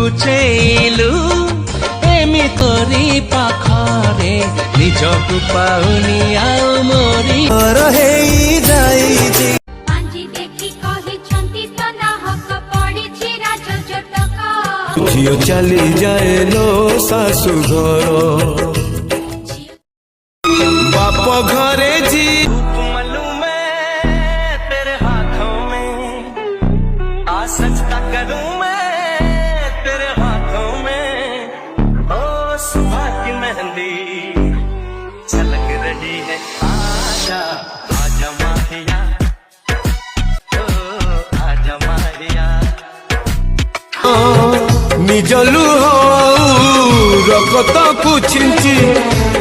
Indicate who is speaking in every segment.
Speaker 1: लुचेलु एमि तोरी पाखरे निजकु पाउनी आउ मोरी रहे जाई झियो चली जाए लो सासु घर बाप घरे जी मैं तेरे हाथों में आ सजता करूं मैं तेरे हाथों में ओ सुबह की मेहंदी छलक रही है आजा आजा माहिया ओ आजा माहिया निजलु हो रकत को छिंची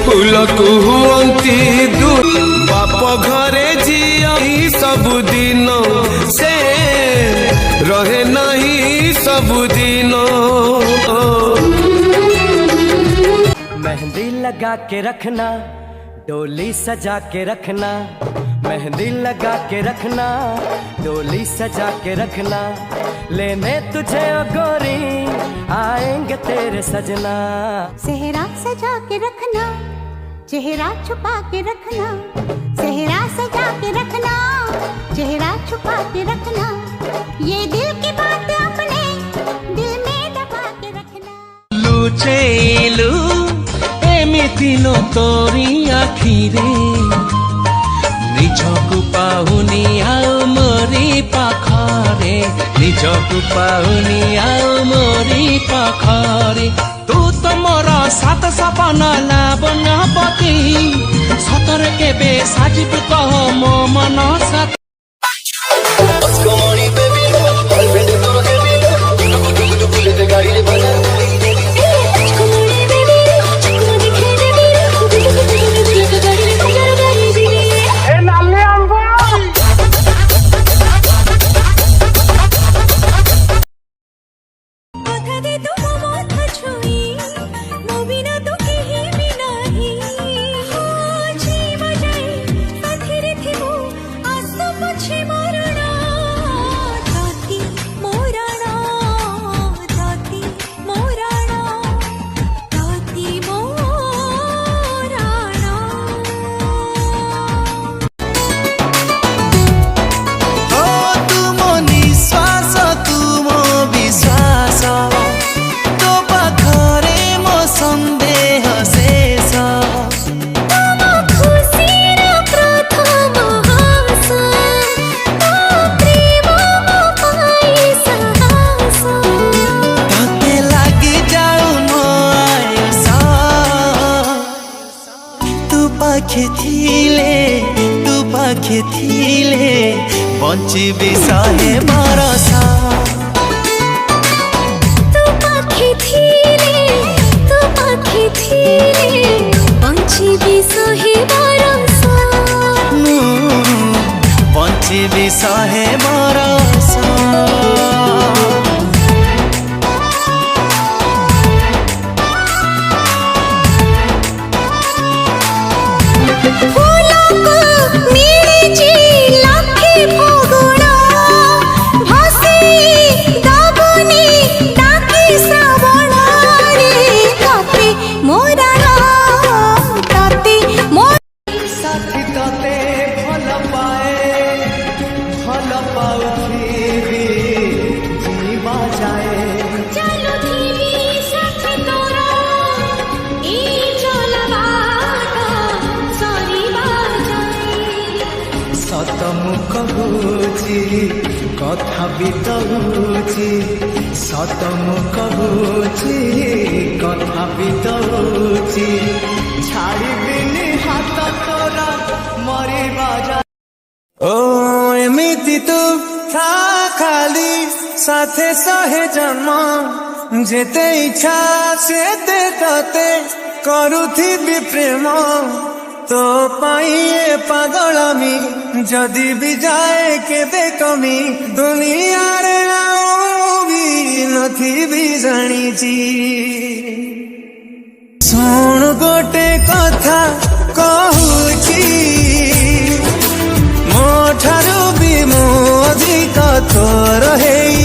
Speaker 1: फूल को हुअंती दूर बाप घरे जिया सब दिन से रहे नहीं सब दिन
Speaker 2: मेहंदी लगा के रखना डोली सजा के रखना मेहंदी लगा के रखना डोली सजा के रखना लेने तुझे ओ गोरी आएंगे तेरे सजना
Speaker 3: सेहरा सजा के रखना चेहरा छुपा के रखना सेहरा सजा के रखना चेहरा छुपा के रखना ये दिल की बात अपने दिल में दबा के रखना
Speaker 1: लुचेलु एमिति लो तोरी आखिरे निजकु पाउनी आउ मोरी पाखरे निजकु पाउनी आउ मोरी पाखरे तू तो मोर सात सपना लावण्य पति सतरे केबे साजिबु कह मो मन साथ तू पाखे थिले बंचिबी सहे बरसा
Speaker 3: तू पाखे थिले बंचिबी सहे बरसा
Speaker 1: बंचिबी सहे बरसा सतमुख होची कथा बितौची सतमुख होची कथा बितौची छाड़िबिनी हाथ तोरा मरी बाजा ओ एमिति तू था खाली साथे सहे जन्म जेते इच्छा सेते तते करुथिबी प्रेम तो पाइए पागलमी जदि भी जाए के कमी दुनिया रे भी नथी भी जानी सुन गोटे कथा कहूची मो ठारू भी मो अधिक तोर है